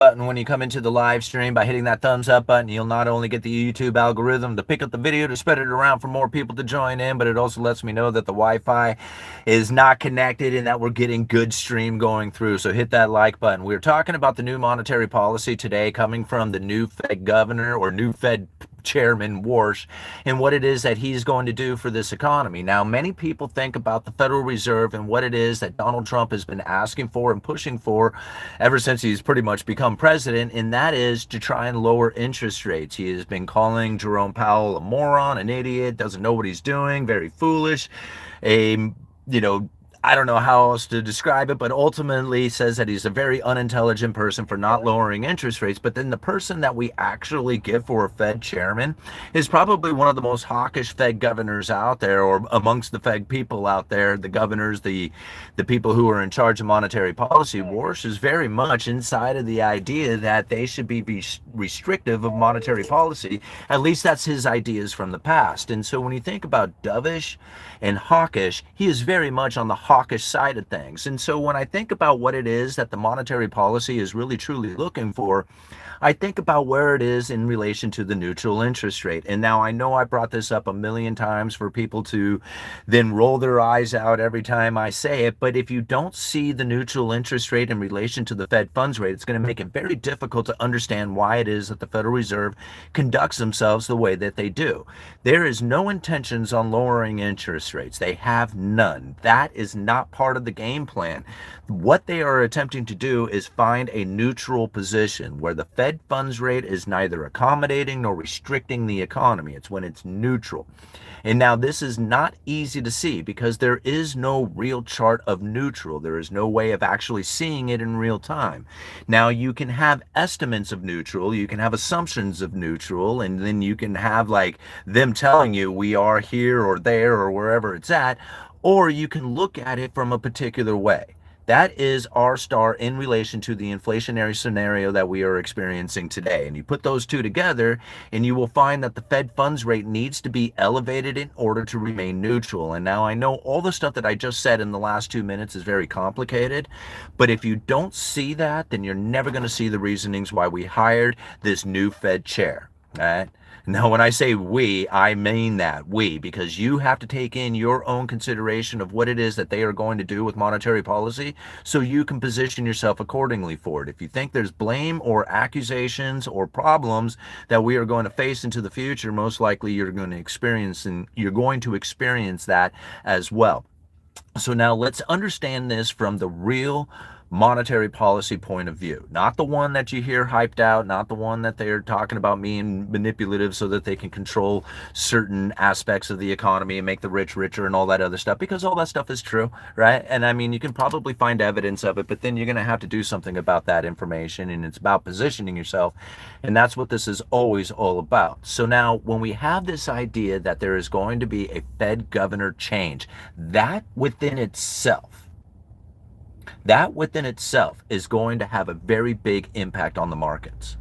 button when you come into the live stream. By hitting that thumbs up button, you'll not only get the YouTube algorithm to pick up the video to spread it around for more people to join in, but it also lets me know that the Wi-Fi is not connected and that we're getting good stream going through. So hit that like button. We're talking about the new monetary policy today coming from the new Fed governor or new Fed Chairman Warsh and what it is that he's going to do for this economy. Now, many people think about the Federal Reserve and what it is that Donald Trump has been asking for and pushing for ever since he's pretty much become president, and that is to try and lower interest rates. He has been calling Jerome Powell a moron, an idiot, doesn't know what he's doing, very foolish, a, I don't know how else to describe it, but ultimately says that he's a very unintelligent person for not lowering interest rates. But then the person that we actually give for a Fed chairman is probably one of the most hawkish Fed governors out there, or amongst the Fed people out there, the governors, the people who are in charge of monetary policy. Warsh is very much inside of the idea that they should be restrictive of monetary policy. At least that's his ideas from the past. And so when you think about dovish and hawkish, he is very much on the hawkish side of things. And so when I think about what it is that the monetary policy is really truly looking for, I think about where it is in relation to the neutral interest rate. And now I know I brought this up a million times for people to then roll their eyes out every time I say it, but if you don't see the neutral interest rate in relation to the Fed funds rate, it's going to make it very difficult to understand why it is that the Federal Reserve conducts themselves the way that they do. There is no intentions on lowering interest rates. They have none. That is not part of the game plan. What they are attempting to do is find a neutral position where the Fed funds rate is neither accommodating nor restricting the economy. It's when it's neutral. And now this is not easy to see because there is no real chart of neutral. There is no way of actually seeing it in real time. Now you can have estimates of neutral, you can have assumptions of neutral, and then you can have like them telling you we are here or there or wherever it's at, or you can look at it from a particular way. That is R star in relation to the inflationary scenario that we are experiencing today. And you put those two together and you will find that the Fed funds rate needs to be elevated in order to remain neutral. And now I know all the stuff that I just said in the last 2 minutes is very complicated, but if you don't see that, then you're never going to see the reasonings why we hired this new Fed chair. All right. Now, when I say we, I mean that we, because you have to take in your own consideration of what it is that they are going to do with monetary policy so you can position yourself accordingly for it. If you think there's blame or accusations or problems that we are going to face into the future, most likely you're going to experience that as well. So now let's understand this from the real monetary policy point of view, not the one that you hear hyped out, not the one that they're talking about being manipulative so that they can control certain aspects of the economy and make the rich richer and all that other stuff, because all that stuff is true, right? And I mean, you can probably find evidence of it, but then you're going to have to do something about that information, and it's about positioning yourself, and that's what this is always all about. So now when we have this idea that there is going to be a Fed governor change, that within itself is going to have a very big impact on the markets,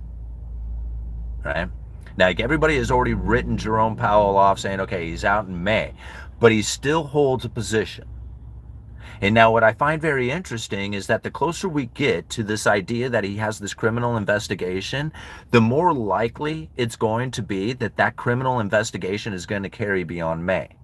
right? Now, like, everybody has already written Jerome Powell off saying, okay, he's out in May, but he still holds a position. And now what I find very interesting is that the closer we get to this idea that he has this criminal investigation, the more likely it's going to be that that criminal investigation is going to carry beyond May.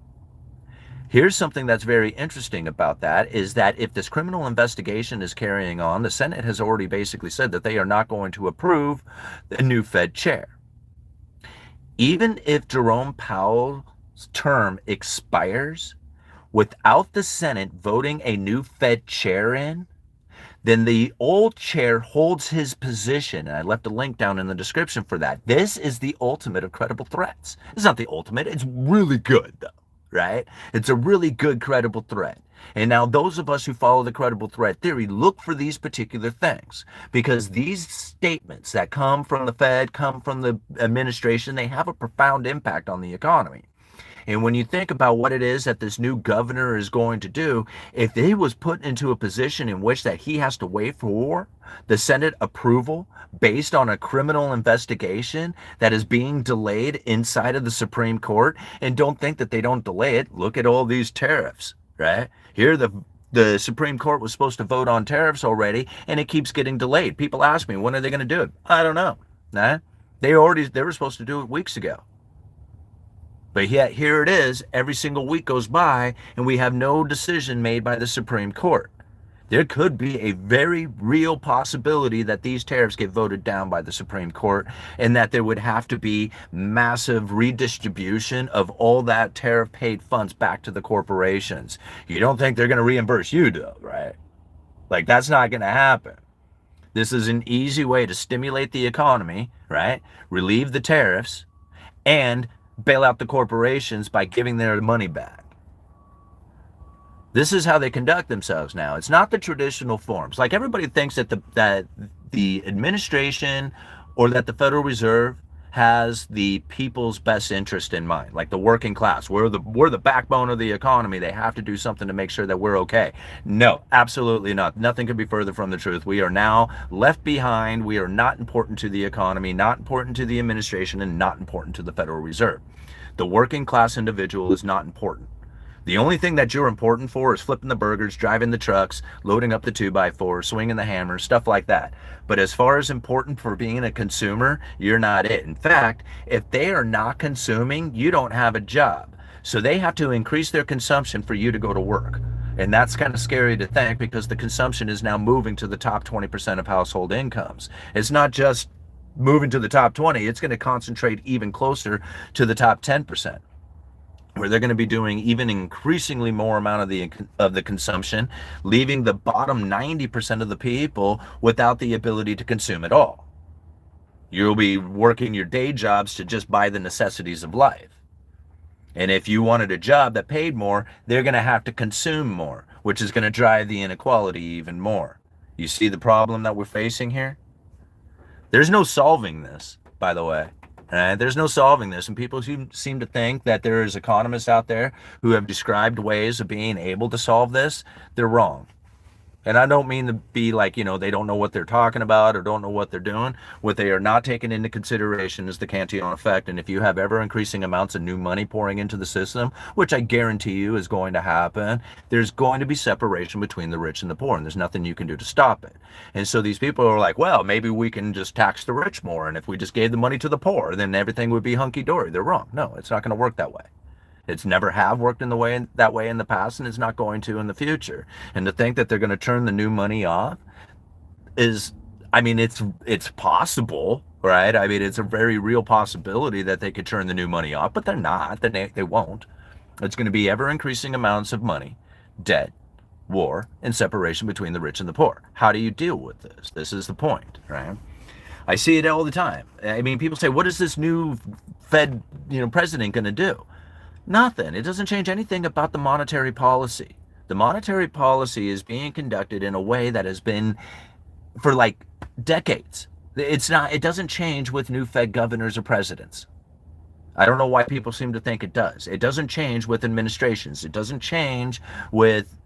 Here's something that's very interesting about that, is that if this criminal investigation is carrying on, the Senate has already basically said that they are not going to approve the new Fed chair. Even if Jerome Powell's term expires without the Senate voting a new Fed chair in, then the old chair holds his position. And I left a link down in the description for that. This is the ultimate of credible threats. It's not the ultimate, it's really good though. Right? It's a really good credible threat. And now those of us who follow the credible threat theory look for these particular things, because these statements that come from the Fed, come from the administration, they have a profound impact on the economy. And when you think about what it is that this new governor is going to do, if he was put into a position in which that he has to wait for the Senate approval based on a criminal investigation that is being delayed inside of the Supreme Court, and don't think that they don't delay it. Look at all these tariffs, right? Here the The Supreme Court was supposed to vote on tariffs already, and it keeps getting delayed. People ask me, when are they going to do it? I don't know. Nah, they were supposed to do it weeks ago. But yet here it is, every single week goes by, and we have no decision made by the Supreme Court. There could be a very real possibility that these tariffs get voted down by the Supreme Court, and that there would have to be massive redistribution of all that tariff paid funds back to the corporations. You don't think they're going to reimburse you, though, right? Like, that's not going to happen. This is an easy way to stimulate the economy, right? Relieve the tariffs and bail out the corporations by giving their money back. This is how they conduct themselves now. It's not the traditional forms. Like, everybody thinks that the administration or that the Federal Reserve has the people's best interest in mind, like the working class. We're the backbone of the economy. They have to do something to make sure that we're okay. No, absolutely not. Nothing could be further from the truth. We are now left behind. We are not important to the economy, not important to the administration, and not important to the Federal Reserve. The working class individual is not important. The only thing that you're important for is flipping the burgers, driving the trucks, loading up the 2x4, swinging the hammer, stuff like that. But as far as important for being a consumer, you're not it. In fact, if they are not consuming, you don't have a job. So they have to increase their consumption for you to go to work. And that's kind of scary to think, because the consumption is now moving to the top 20% of household incomes. It's not just moving to the top 20, it's going to concentrate even closer to the top 10%. Where they're going to be doing even increasingly more amount of the consumption, leaving the bottom 90% of the people without the ability to consume at all. You'll be working your day jobs to just buy the necessities of life. And if you wanted a job that paid more, they're going to have to consume more, which is going to drive the inequality even more. You see the problem that we're facing here? There's no solving this, by the way. There's no solving this, and people seem to think that there is economists out there who have described ways of being able to solve this. They're wrong. And I don't mean to be like, they don't know what they're talking about or don't know what they're doing. What they are not taking into consideration is the Cantillon effect. And if you have ever increasing amounts of new money pouring into the system, which I guarantee you is going to happen, there's going to be separation between the rich and the poor, and there's nothing you can do to stop it. And so these people are like, well, maybe we can just tax the rich more, and if we just gave the money to the poor, then everything would be hunky-dory. They're wrong. No, it's not going to work that way. It's never have worked that way in the past, and it's not going to in the future. And to think that they're going to turn the new money off is, it's possible, right? It's a very real possibility that they could turn the new money off, but they're not. They won't. It's going to be ever increasing amounts of money, debt, war, and separation between the rich and the poor. How do you deal with this? This is the point, right? I see it all the time. People say, what is this new Fed, president going to do? Nothing. It doesn't change anything about the monetary policy. The monetary policy is being conducted in a way that has been for like decades. It doesn't change with new Fed governors or presidents. I don't know why people seem to think it does. It doesn't change with administrations. It doesn't change with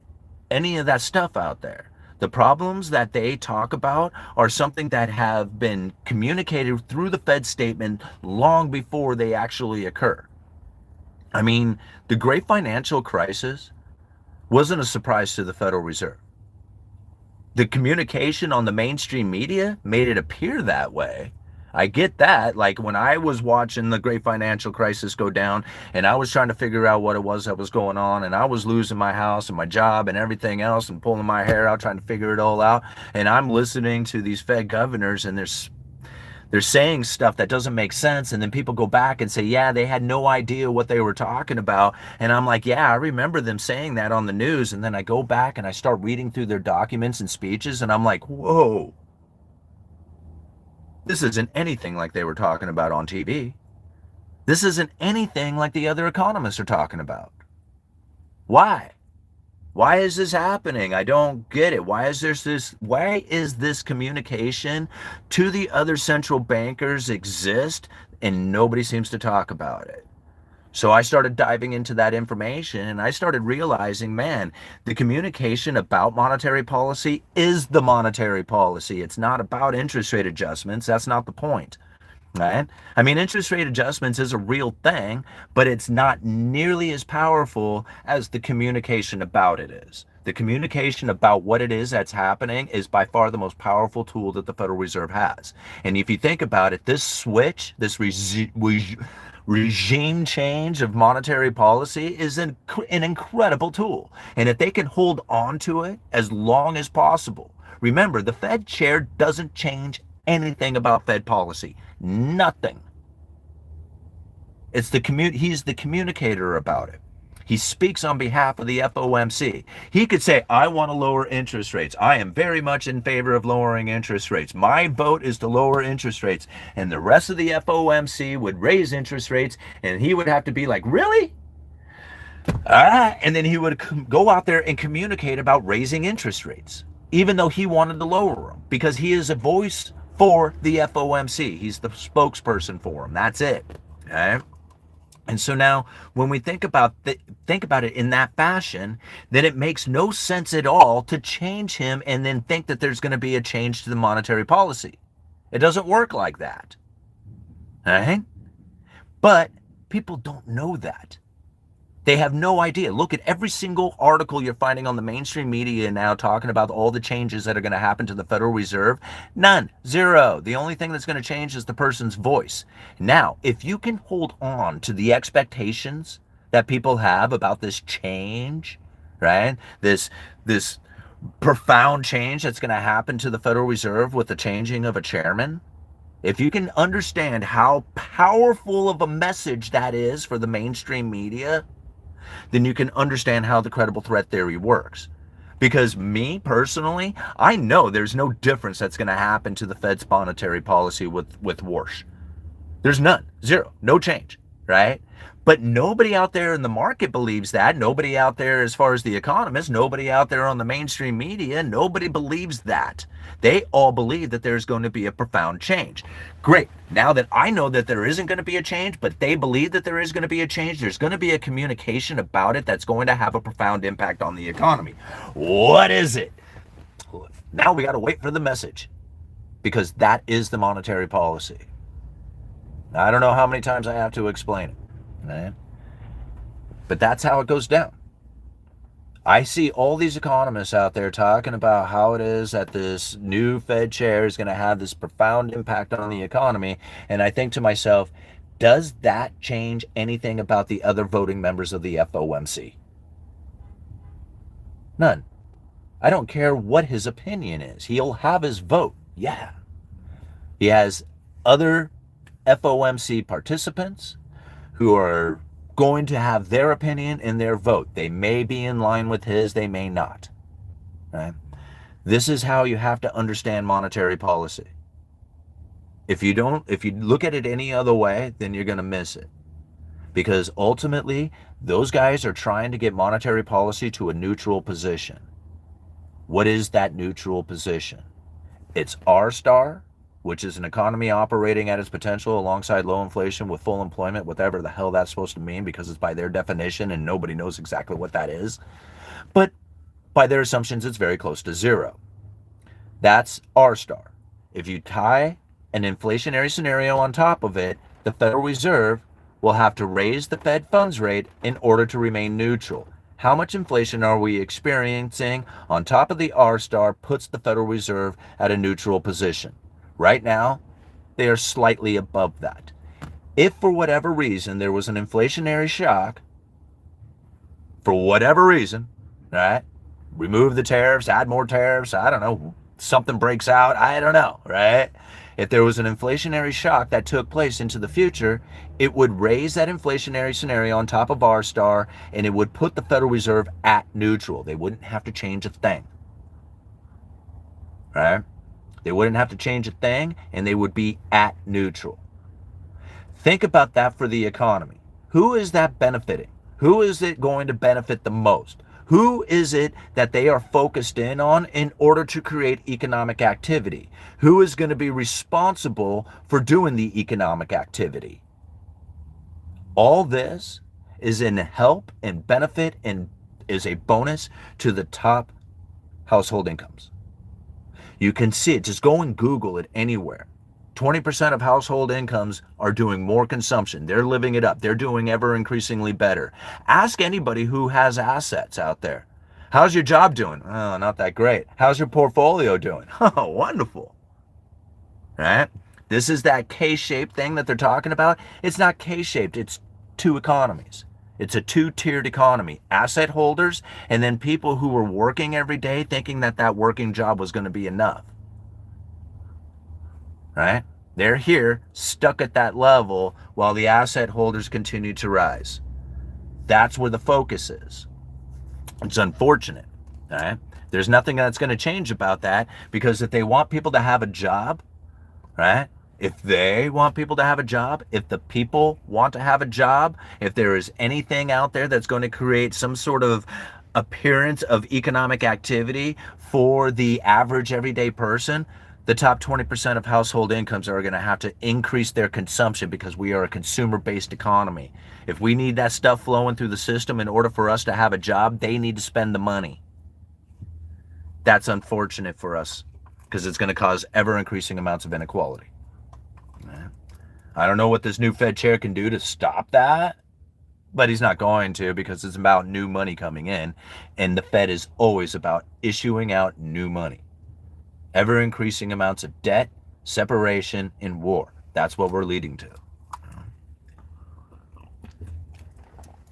any of that stuff out there. The problems that they talk about are something that have been communicated through the Fed statement long before they actually occur. The great financial crisis wasn't a surprise to the Federal Reserve. The communication on the mainstream media made it appear that way. I get that. Like, when I was watching the great financial crisis go down and I was trying to figure out what it was that was going on, and I was losing my house and my job and everything else and pulling my hair out trying to figure it all out, and I'm listening to these Fed governors and they're saying stuff that doesn't make sense, and then people go back and say, yeah, they had no idea what they were talking about. And I'm like, yeah, I remember them saying that on the news. And then I go back and I start reading through their documents and speeches, and I'm like, whoa, this isn't anything like they were talking about on TV. This isn't anything like the other economists are talking about. Why? Why is this happening? I don't get it. Why is this communication to the other central bankers exist and nobody seems to talk about it? So I started diving into that information, and I started realizing, man, the communication about monetary policy is the monetary policy. It's not about interest rate adjustments. That's not the point. Right? Interest rate adjustments is a real thing, but it's not nearly as powerful as the communication about it is. The communication about what it is that's happening is by far the most powerful tool that the Federal Reserve has. And if you think about it, this switch, this regime change of monetary policy is an incredible tool. And if they can hold on to it as long as possible, remember, the Fed chair doesn't change anything about Fed policy. Nothing. He's the communicator about it. He speaks on behalf of the FOMC. He could say, I want to lower interest rates. I am very much in favor of lowering interest rates. My vote is to lower interest rates. And the rest of the FOMC would raise interest rates, and he would have to be like, really? All right. And then he would go out there and communicate about raising interest rates, even though he wanted to lower them, because he is a voice for the FOMC. He's the spokesperson for them. That's it. Okay. And so now when we think about it in that fashion, then it makes no sense at all to change him and then think that there's going to be a change to the monetary policy. It doesn't work like that. All right? But people don't know that. They have no idea. Look at every single article you're finding on the mainstream media now talking about all the changes that are going to happen to the Federal Reserve. None. Zero. The only thing that's going to change is the person's voice. Now, if you can hold on to the expectations that people have about this change, right? This profound change that's going to happen to the Federal Reserve with the changing of a chairman, if you can understand how powerful of a message that is for the mainstream media, then you can understand how the credible threat theory works. Because me personally, I know there's no difference that's going to happen to the Fed's monetary policy with Warsh. There's none. Zero. No change. Right? But nobody out there in the market believes that. Nobody out there, as far as the economists, nobody out there on the mainstream media, nobody believes that. They all believe that there's going to be a profound change. Great. Now that I know that there isn't going to be a change, but they believe that there is going to be a change, there's going to be a communication about it that's going to have a profound impact on the economy. What is it? Now we got to wait for the message, because that is the monetary policy. Now, I don't know how many times I have to explain it. Right? But that's how it goes down. I see all these economists out there talking about how it is that this new Fed chair is going to have this profound impact on the economy. And I think to myself, does that change anything about the other voting members of the FOMC? None. I don't care what his opinion is. He'll have his vote. Yeah. He has other FOMC participants who are going to have their opinion and their vote. They may be in line with his, they may not. Right? This is how you have to understand monetary policy. If you look at it any other way, then you're going to miss it. Because ultimately, those guys are trying to get monetary policy to a neutral position. What is that neutral position? It's R star, which is an economy operating at its potential alongside low inflation with full employment, whatever the hell that's supposed to mean, because it's by their definition and nobody knows exactly what that is. But by their assumptions, it's very close to zero. That's R star. If you tie an inflationary scenario on top of it, the Federal Reserve will have to raise the Fed funds rate in order to remain neutral. How much inflation are we experiencing on top of the R star puts the Federal Reserve at a neutral position? Right now, they are slightly above that. If for whatever reason there was an inflationary shock, for whatever reason, right? Remove the tariffs, add more tariffs, I don't know, something breaks out, I don't know, right? If there was an inflationary shock that took place into the future, it would raise that inflationary scenario on top of R star, and it would put the Federal Reserve at neutral. They wouldn't have to change a thing, right? They wouldn't have to change a thing, and they would be at neutral. Think about that for the economy. Who is that benefiting? Who is it going to benefit the most? Who is it that they are focused in on in order to create economic activity? Who is going to be responsible for doing the economic activity? All this is in help and benefit and is a bonus to the top household incomes. You can see it. Just go and Google it anywhere. 20% of household incomes are doing more consumption. They're living it up. They're doing ever increasingly better. Ask anybody who has assets out there. How's your job doing? Oh, not that great. How's your portfolio doing? Oh, wonderful. Right? This is that K-shaped thing that they're talking about. It's not K-shaped, it's two economies. It's a two-tiered economy. Asset holders and then people who were working every day thinking that that working job was going to be enough. Right? They're here, stuck at that level, while the asset holders continue to rise. That's where the focus is. It's unfortunate. Right? There's nothing that's going to change about that, because if they want people to have a job, right? If they want people to have a job, if the people want to have a job, if there is anything out there that's going to create some sort of appearance of economic activity for the average everyday person, the top 20% of household incomes are going to have to increase their consumption, because we are a consumer-based economy. If we need that stuff flowing through the system in order for us to have a job, they need to spend the money. That's unfortunate for us, because it's going to cause ever-increasing amounts of inequality. I don't know what this new Fed chair can do to stop that, but he's not going to, because it's about new money coming in, and the Fed is always about issuing out new money. Ever-increasing amounts of debt, separation, and war. That's what we're leading to.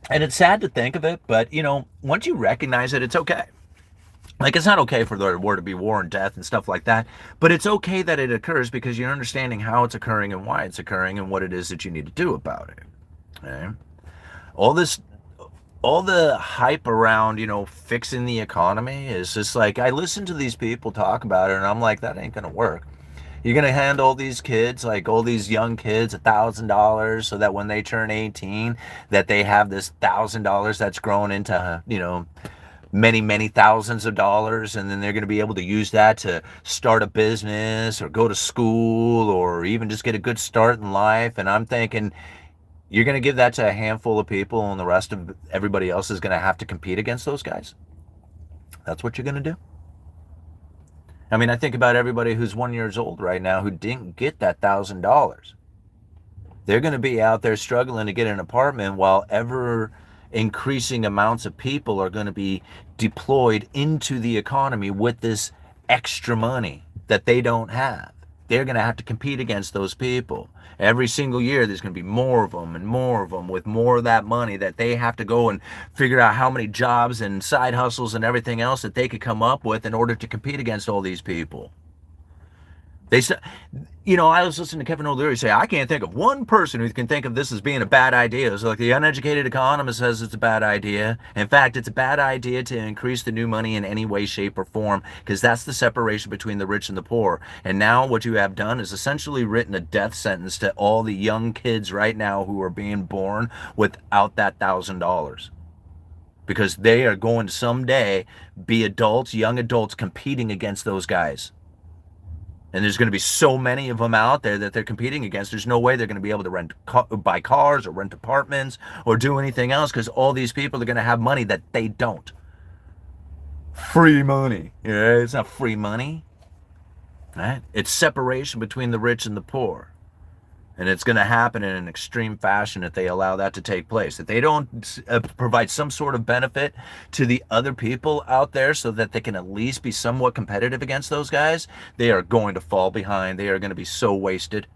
And it's sad to think of it, but, once you recognize it, it's okay. Like, it's not okay for the war to be war and death and stuff like that, but it's okay that it occurs, because you're understanding how it's occurring and why it's occurring and what it is that you need to do about it. Okay? All the hype around, fixing the economy is just like, I listen to these people talk about it and I'm like, that ain't gonna work. You're gonna hand all these kids, like all these young kids, $1,000 so that when they turn 18, that they have this $1,000 that's grown into, many thousands of dollars, and then they're going to be able to use that to start a business or go to school or even just get a good start in life. And I'm thinking, you're going to give that to a handful of people, and the rest of everybody else is going to have to compete against those guys? That's what you're going to do? I mean, I think about everybody who's 1 year old right now who didn't get that $1,000. They're going to be out there struggling to get an apartment, while ever increasing amounts of people are going to be deployed into the economy with this extra money that they don't have. They're going to have to compete against those people. Every single year, there's going to be more of them and more of them with more of that money that they have to go and figure out how many jobs and side hustles and everything else that they could come up with in order to compete against all these people. They said, I was listening to Kevin O'Leary say, I can't think of one person who can think of this as being a bad idea. It's like the uneducated economist says it's a bad idea. In fact, it's a bad idea to increase the new money in any way, shape, or form, because that's the separation between the rich and the poor. And now what you have done is essentially written a death sentence to all the young kids right now who are being born without that $1,000. Because they are going to someday be adults, young adults, competing against those guys. And there's going to be so many of them out there that they're competing against. There's no way they're going to be able to buy cars or rent apartments or do anything else, because all these people are going to have money that they don't. Free money. Yeah, it's not free money. Right? It's separation between the rich and the poor. And it's going to happen in an extreme fashion if they allow that to take place. If they don't provide some sort of benefit to the other people out there so that they can at least be somewhat competitive against those guys, they are going to fall behind. They are going to be so wasted.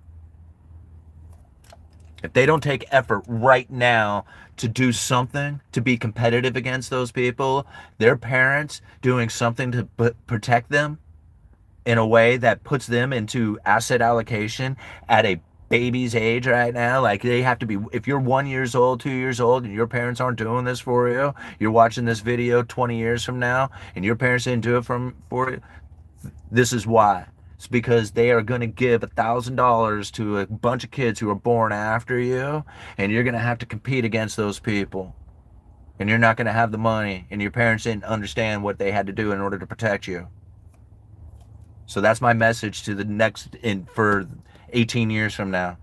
If they don't take effort right now to do something to be competitive against those people, their parents doing something to protect them in a way that puts them into asset allocation at a baby's age right now, like they have to be, if you're 1 year old, 2 years old, and your parents aren't doing this for you, you're watching this video 20 years from now, and your parents didn't do it for you, this is why. It's because they are going to give $1,000 to a bunch of kids who are born after you, and you're going to have to compete against those people, and you're not going to have the money, and your parents didn't understand what they had to do in order to protect you. So that's my message to the next, for 18 years from now.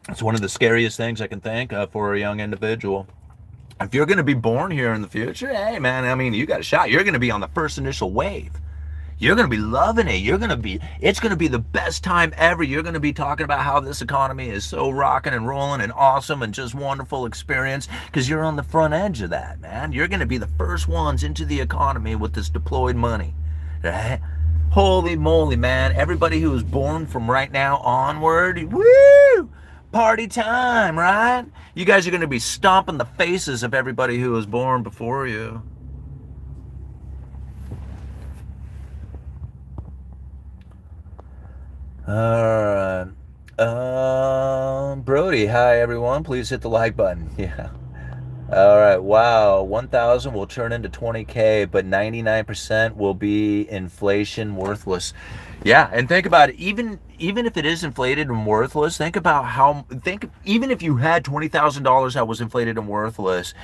It's one of the scariest things I can think of for a young individual. If you're going to be born here in the future, hey man, I mean, you got a shot. You're going to be on the first initial wave. You're going to be loving it. It's going to be the best time ever. You're going to be talking about how this economy is so rocking and rolling and awesome and just wonderful experience because you're on the front edge of that, man. You're going to be the first ones into the economy with this deployed money, right? Holy moly, man. Everybody who is born from right now onward, woo! Party time, right? You guys are going to be stomping the faces of everybody who was born before you. All right. Brody, hi everyone. Please hit the like button. Yeah. All right. Wow. 1,000 will turn into 20K, but 99% will be inflation worthless. Yeah, and think about it. Even if it is inflated and worthless, think even if you had $20,000 that was inflated and worthless,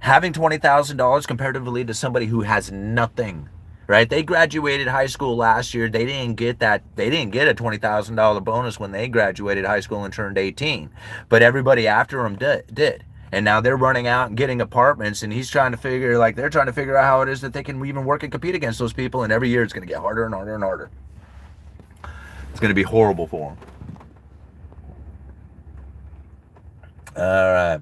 having $20,000 comparatively to somebody who has nothing, right? They graduated high school last year. They didn't get that. They didn't get a $20,000 bonus when they graduated high school and turned 18. But everybody after them did. And now they're running out and getting apartments, and they're trying to figure out how it is that they can even work and compete against those people. And every year it's going to get harder and harder and harder. It's going to be horrible for them. All right.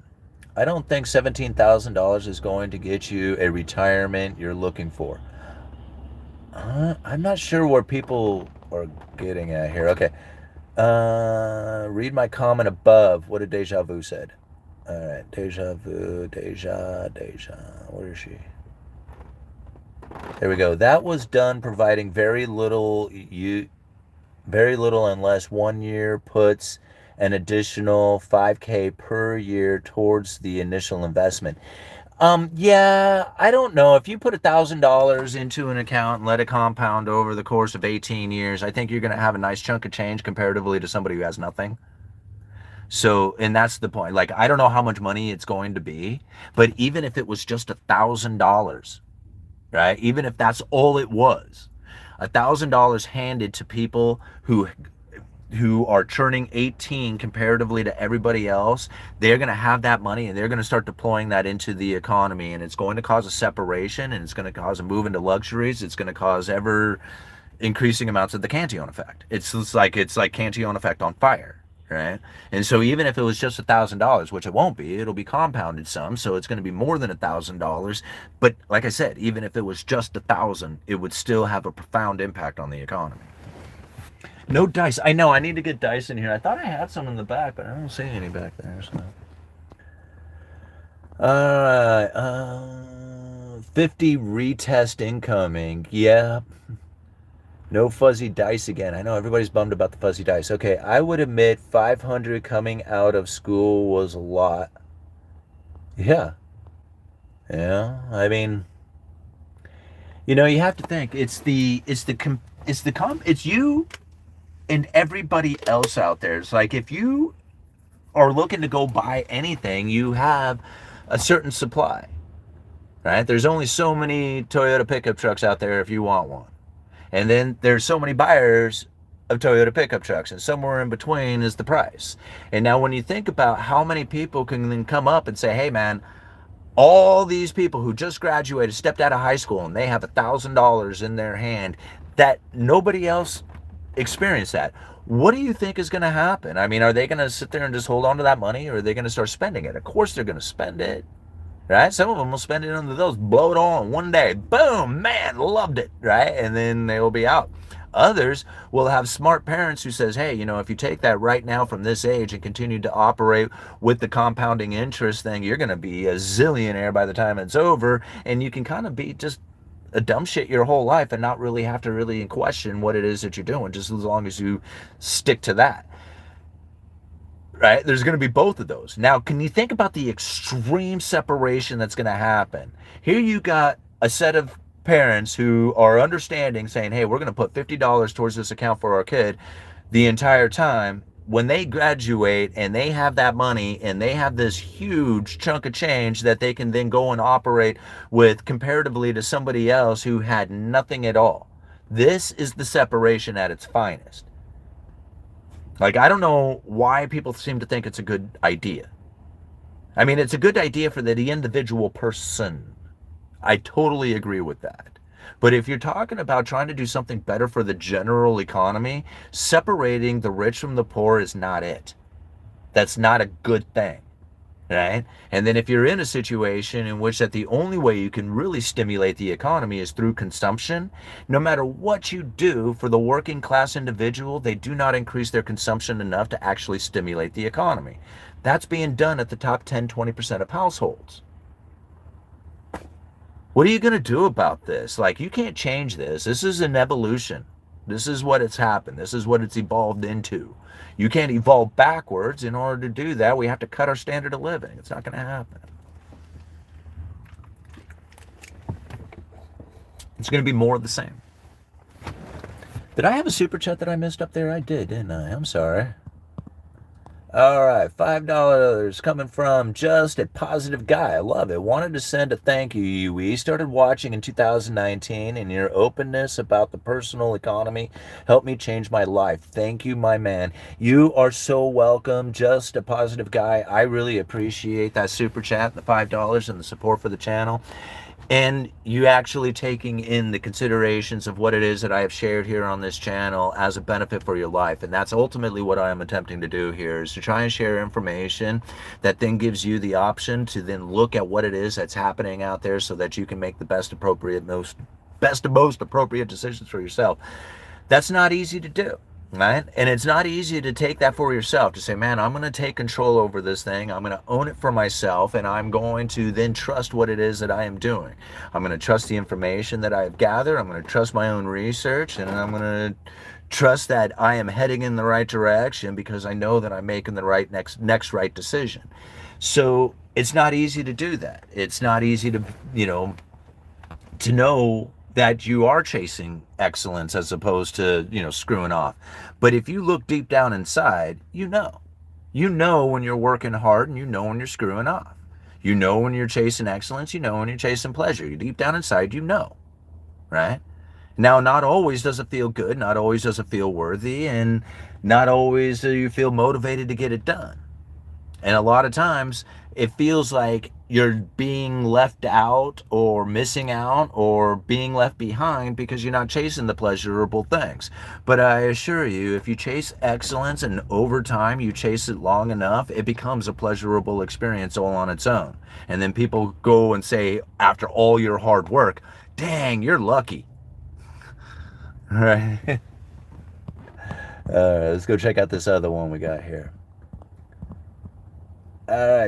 I don't think $17,000 is going to get you a retirement you're looking for. I'm not sure where people are getting at here. Okay. Read my comment above. What did Deja Vu said? All right. Deja Vu. Deja. Where is she? There we go. That was done providing very little unless 1 year puts an additional 5K per year towards the initial investment. Yeah, I don't know. If you put $1,000 into an account and let it compound over the course of 18 years, I think you're going to have a nice chunk of change comparatively to somebody who has nothing. So, and that's the point. Like, I don't know how much money it's going to be, but even if it was just $1,000, right? Even if that's all it was, $1,000 handed to people who are turning 18 comparatively to everybody else, they're going to have that money and they're going to start deploying that into the economy, and it's going to cause a separation, and it's going to cause a move into luxuries. It's going to cause ever increasing amounts of the Cantillon effect. It's like Cantillon effect on fire, right? And so even if it was just $1,000, which it won't be, it'll be compounded some, so it's going to be more than $1,000. But like I said, even if it was just 1,000, it would still have a profound impact on the economy. No dice. I know. I need to get dice in here. I thought I had some in the back, but I don't see any back there. So. All right. 50 retest incoming. Yeah. No fuzzy dice again. I know everybody's bummed about the fuzzy dice. Okay. I would admit 500 coming out of school was a lot. Yeah. Yeah. I mean, you have to think. It's you and everybody else out there. It's like if you are looking to go buy anything, you have a certain supply, right? There's only so many Toyota pickup trucks out there if you want one. And then there's so many buyers of Toyota pickup trucks, and somewhere in between is the price. And now when you think about how many people can then come up and say, hey man, all these people who just graduated, stepped out of high school, and they have $1,000 in their hand, that nobody else experience that. What do you think is going to happen? I mean, are they going to sit there and just hold on to that money, or are they going to start spending it? Of course they're going to spend it, right? Some of them will spend it on those, blow it all in one day. Boom, man, loved it, right? And then they will be out. Others will have smart parents who says, hey, if you take that right now from this age and continue to operate with the compounding interest thing, you're going to be a zillionaire by the time it's over, and you can kind of be just a dumb shit your whole life and not really have to really question what it is that you're doing, just as long as you stick to that, right? There's going to be both of those. Now, can you think about the extreme separation that's going to happen? Here you got a set of parents who are understanding, saying, hey, we're going to put $50 towards this account for our kid the entire time. When they graduate and they have that money and they have this huge chunk of change that they can then go and operate with comparatively to somebody else who had nothing at all. This is the separation at its finest. Like, I don't know why people seem to think it's a good idea. I mean, it's a good idea for the individual person. I totally agree with that. But if you're talking about trying to do something better for the general economy, separating the rich from the poor is not it. That's not a good thing, right? And then if you're in a situation in which that the only way you can really stimulate the economy is through consumption, no matter what you do for the working class individual, they do not increase their consumption enough to actually stimulate the economy. That's being done at the top 10, 20% of households. What are you going to do about this? Like, you can't change this. This is an evolution. This is what it's happened. This is what it's evolved into. You can't evolve backwards. In order to do that, we have to cut our standard of living. It's not going to happen. It's going to be more of the same. Did I have a super chat that I missed up there? I did, didn't I? I'm sorry. All right, $5 coming from Just a Positive Guy. I love it. Wanted to send a thank you. We started watching in 2019, and your openness about the personal economy helped me change my life. Thank you, my man. You are so welcome. Just a Positive Guy. I really appreciate that super chat, the $5, and the support for the channel. And you actually taking in the considerations of what it is that I have shared here on this channel as a benefit for your life. And that's ultimately what I am attempting to do here, is to try and share information that then gives you the option to then look at what it is that's happening out there so that you can make the best and most appropriate decisions for yourself. That's not easy to do. Right? And it's not easy to take that for yourself, to say, man, I'm going to take control over this thing. I'm going to own it for myself, and I'm going to then trust what it is that I am doing. I'm going to trust the information that I have gathered. I'm going to trust my own research, and I'm going to trust that I am heading in the right direction because I know that I'm making the right next right decision. So it's not easy to do that. It's not easy to, to know that you are chasing excellence as opposed to, screwing off. But if you look deep down inside, you know when you're working hard, and you know when you're screwing off. You know when you're chasing excellence, you know when you're chasing pleasure. You deep down inside, right? Now, not always does it feel good, not always does it feel worthy, and not always do you feel motivated to get it done. And a lot of times it feels like you're being left out or missing out or being left behind because you're not chasing the pleasurable things. But I assure you, if you chase excellence and over time you chase it long enough, it becomes a pleasurable experience all on its own. And then people go and say, after all your hard work, dang, you're lucky. All right. Let's go check out this other one we got here.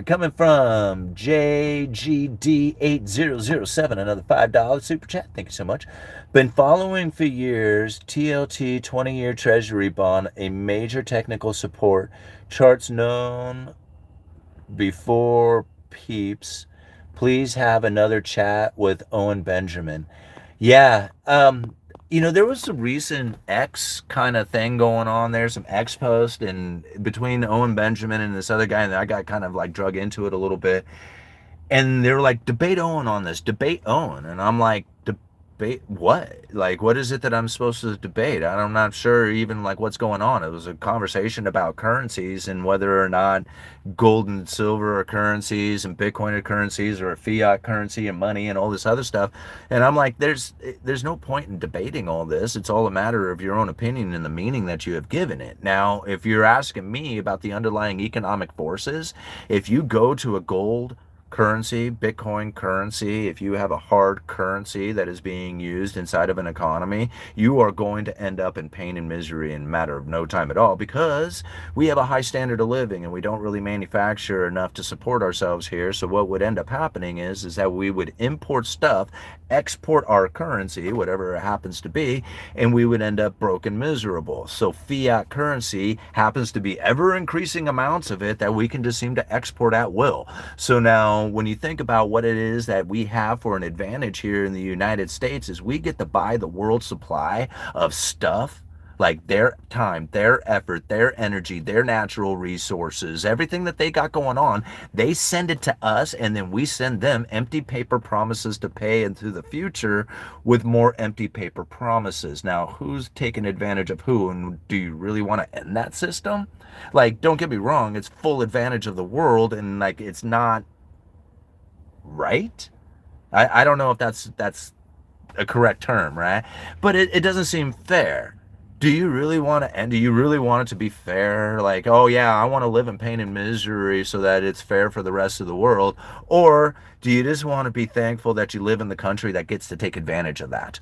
Coming from JGD8007, another $5 super chat. Thank you so much. Been following for years, TLT 20-year Treasury bond, a major technical support. Charts known before peeps. Please have another chat with Owen Benjamin. Yeah, there was some recent X kind of thing going on there, some X post, and between Owen Benjamin and this other guy, and I got kind of like drug into it a little bit. And they were like, debate Owen on this, debate Owen. And I'm like, debate what? Like, what is it that I'm supposed to debate? I'm not sure even like what's going on. It was a conversation about currencies and whether or not gold and silver are currencies and Bitcoin are currencies or a fiat currency and money and all this other stuff. And I'm like, there's no point in debating all this. It's all a matter of your own opinion and the meaning that you have given it. Now, if you're asking me about the underlying economic forces, if you go to a gold currency, Bitcoin currency, if you have a hard currency that is being used inside of an economy, you are going to end up in pain and misery in a matter of no time at all, because we have a high standard of living and we don't really manufacture enough to support ourselves here. So what would end up happening is that we would import stuff, export our currency, whatever it happens to be, and we would end up broke and miserable. So fiat currency happens to be ever increasing amounts of it that we can just seem to export at will. So now when you think about what it is that we have for an advantage here in the United States, is we get to buy the world supply of stuff, like their time, their effort, their energy, their natural resources, everything that they got going on, they send it to us, and then we send them empty paper promises to pay into the future with more empty paper promises. Now, who's taking advantage of who, and do you really want to end that system? Like, don't get me wrong, it's full advantage of the world, and like, it's not right. I don't know if that's a correct term, right? But it doesn't seem fair. Do you really want to, and do you really want it to be fair? Like, oh yeah, I want to live in pain and misery so that it's fair for the rest of the world. Or do you just want to be thankful that you live in the country that gets to take advantage of that?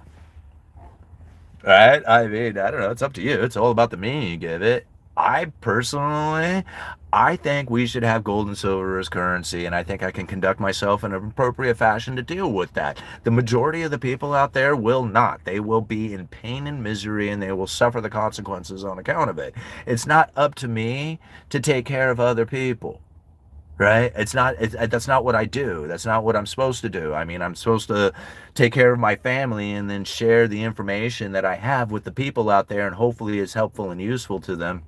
Right? I mean, I don't know. It's up to you. It's all about the meaning you give it. I personally, I think we should have gold and silver as currency, and I think I can conduct myself in an appropriate fashion to deal with that. The majority of the people out there will not. They will be in pain and misery, and they will suffer the consequences on account of it. It's not up to me to take care of other people. Right? That's not what I do. That's not what I'm supposed to do. I mean, I'm supposed to take care of my family and then share the information that I have with the people out there, and hopefully it's helpful and useful to them.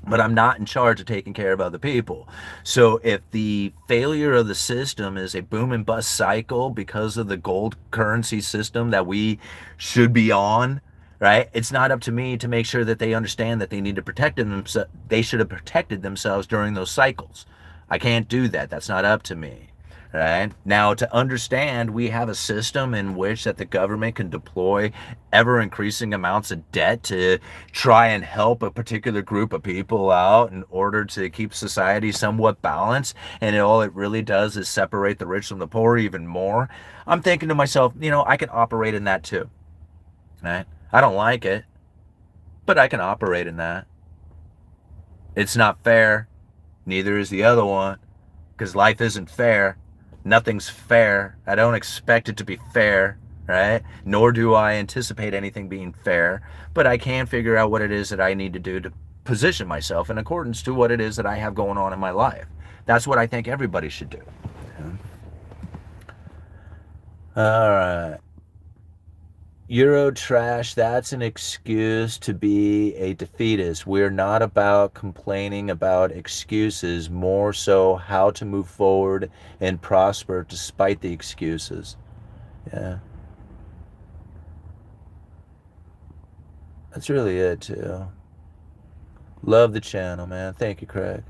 But I'm not in charge of taking care of other people. So if the failure of the system is a boom and bust cycle because of the gold currency system that we should be on, right? It's not up to me to make sure that they understand that they need to protect themselves. They should have protected themselves during those cycles. I can't do that. That's not up to me. Right? Now, to understand, we have a system in which that the government can deploy ever increasing amounts of debt to try and help a particular group of people out in order to keep society somewhat balanced. And all it really does is separate the rich from the poor even more. I'm thinking to myself, I can operate in that too. Right? I don't like it, but I can operate in that. It's not fair. Neither is the other one, because life isn't fair. Nothing's fair. I don't expect it to be fair, right? Nor do I anticipate anything being fair, but I can figure out what it is that I need to do to position myself in accordance to what it is that I have going on in my life. That's what I think everybody should do. All right. Euro trash, that's an excuse to be a defeatist. We're not about complaining about excuses, more so how to move forward and prosper despite the excuses. Yeah, that's really it, too. Love the channel, man. Thank you, Craig.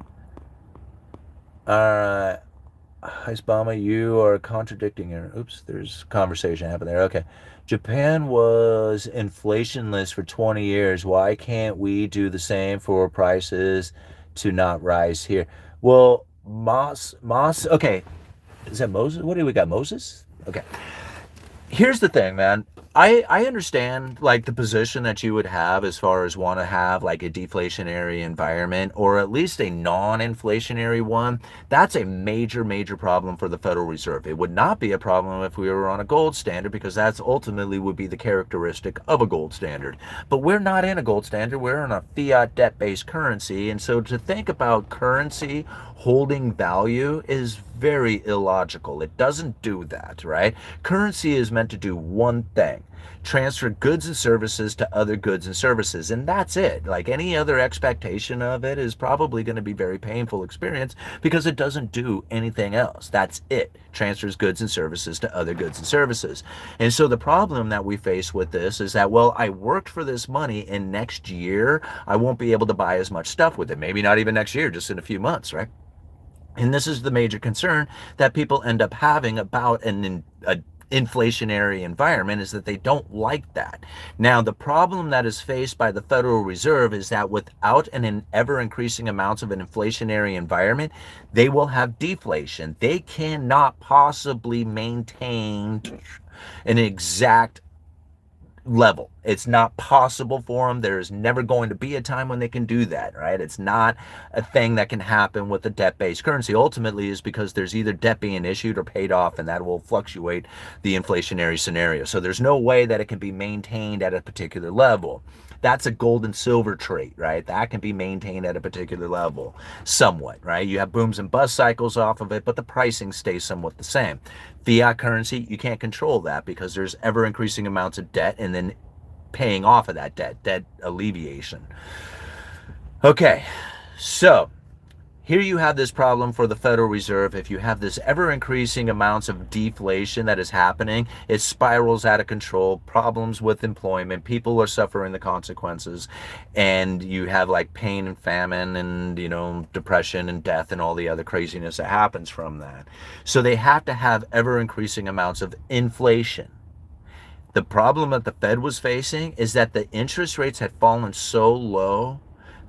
All right. Hisbama, you are contradicting your. Oops, there's conversation happening there. Okay. Japan was inflationless for 20 years. Why can't we do the same for prices to not rise here? Well, okay. Is that Moses? What do we got? Moses? Okay. Here's the thing, man. I understand like the position that you would have as far as want to have like a deflationary environment or at least a non-inflationary one. That's a major problem for the Federal Reserve. It would not be a problem if we were on a gold standard because that's ultimately would be the characteristic of a gold standard. But we're not in a gold standard. We're in a fiat debt-based currency. And so to think about currency holding value is very illogical. It doesn't do that, right? Currency is meant to do one thing: transfer goods and services to other goods and services, and that's it. Like any other expectation of it is probably going to be very painful experience because it doesn't do anything else. That's it. Transfers goods and services to other goods and services. And so the problem that we face with this is that, well, I worked for this money and next year I won't be able to buy as much stuff with it. Maybe not even next year, just in a few months, right? And this is the major concern that people end up having about an inflationary environment, is that they don't like that. Now, the problem that is faced by the Federal Reserve is that without an ever increasing amounts of an inflationary environment, they will have deflation. They cannot possibly maintain an exact level. It's not possible for them. There is never going to be a time when they can do that, right? It's not a thing that can happen with a debt-based currency. Ultimately, is because there's either debt being issued or paid off, and that will fluctuate the inflationary scenario. So there's no way that it can be maintained at a particular level. That's a gold and silver trait, right? That can be maintained at a particular level somewhat, right? You have booms and bust cycles off of it, but the pricing stays somewhat the same. Fiat currency, you can't control that because there's ever increasing amounts of debt and then paying off of that debt alleviation. Okay, so here you have this problem for the Federal Reserve. If you have this ever increasing amounts of deflation that is happening, it spirals out of control, problems with employment, people are suffering the consequences, and you have like pain and famine and, depression and death and all the other craziness that happens from that. So they have to have ever increasing amounts of inflation. The problem that the Fed was facing is that the interest rates had fallen so low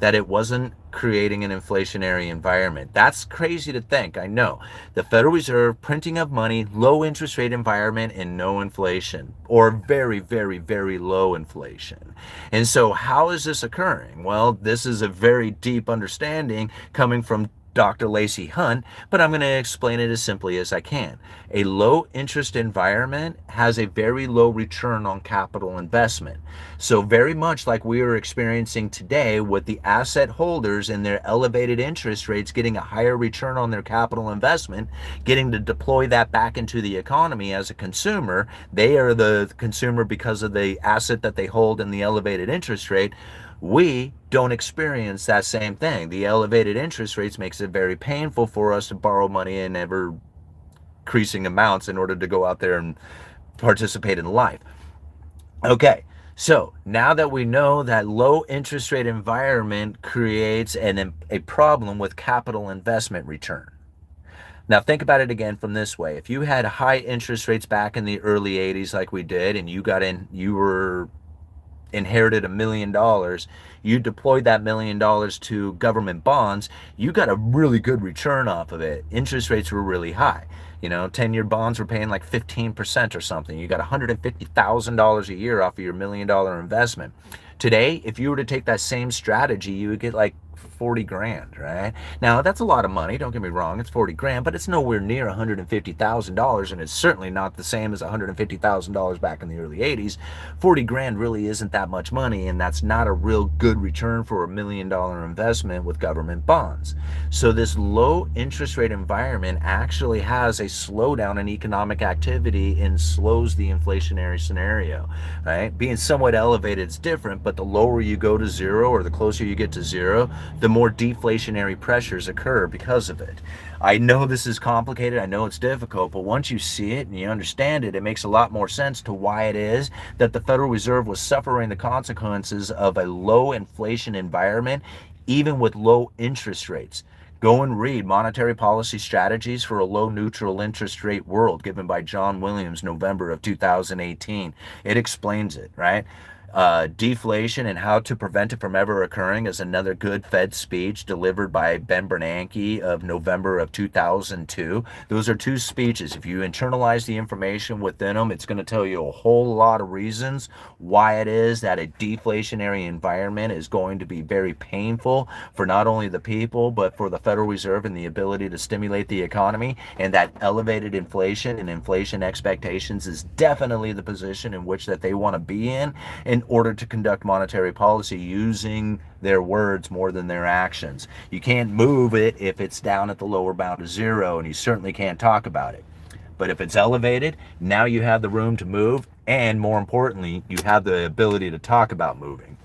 that it wasn't creating an inflationary environment. That's crazy to think, I know. The Federal Reserve, printing of money, low interest rate environment, and no inflation, or very, very, very low inflation. And so, how is this occurring? Well, this is a very deep understanding coming from Dr. Lacey Hunt, but I'm going to explain it as simply as I can. A low interest environment has a very low return on capital investment. So, very much like we are experiencing today with the asset holders and their elevated interest rates getting a higher return on their capital investment, getting to deploy that back into the economy as a consumer. They are the consumer because of the asset that they hold and the elevated interest rate. We don't experience that same thing. The elevated interest rates makes it very painful for us to borrow money in ever increasing amounts in order to go out there and participate in life. Okay, so now that we know that low interest rate environment creates a problem with capital investment return. Now think about it again from this way. If you had high interest rates back in the early 80s like we did, and you were inherited $1 million, you deployed that $1 million to government bonds, you got a really good return off of it. Interest rates were really high. 10-year bonds were paying like 15% or something. You got $150,000 a year off of your $1 million investment. Today, if you were to take that same strategy, you would get like 40 grand, right? Now, that's a lot of money. Don't get me wrong. It's 40 grand, but it's nowhere near $150,000. And it's certainly not the same as $150,000 back in the early 80s. 40 grand really isn't that much money. And that's not a real good return for a $1 million investment with government bonds. So this low interest rate environment actually has a slowdown in economic activity and slows the inflationary scenario, right? Being somewhat elevated is different, but the lower you go to zero or the closer you get to zero, the more deflationary pressures occur because of it. I know this is complicated, I know it's difficult, but once you see it and you understand it, it makes a lot more sense to why it is that the Federal Reserve was suffering the consequences of a low inflation environment, even with low interest rates. Go and read Monetary Policy Strategies for a Low Neutral Interest Rate World, given by John Williams, November of 2018. It explains it, right? Deflation and how to prevent it from ever occurring is another good Fed speech delivered by Ben Bernanke of November of 2002. Those are two speeches. If you internalize the information within them, it's going to tell you a whole lot of reasons why it is that a deflationary environment is going to be very painful for not only the people, but for the Federal Reserve and the ability to stimulate the economy. And that elevated inflation and inflation expectations is definitely the position in which that they want to be in order to conduct monetary policy using their words more than their actions. You can't move it if it's down at the lower bound of zero, and you certainly can't talk about it. But if it's elevated, now you have the room to move, and more importantly, you have the ability to talk about moving.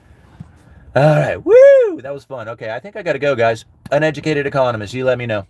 All right, woo! That was fun. Okay, I think I gotta go, guys. Uneducated economist, you let me know.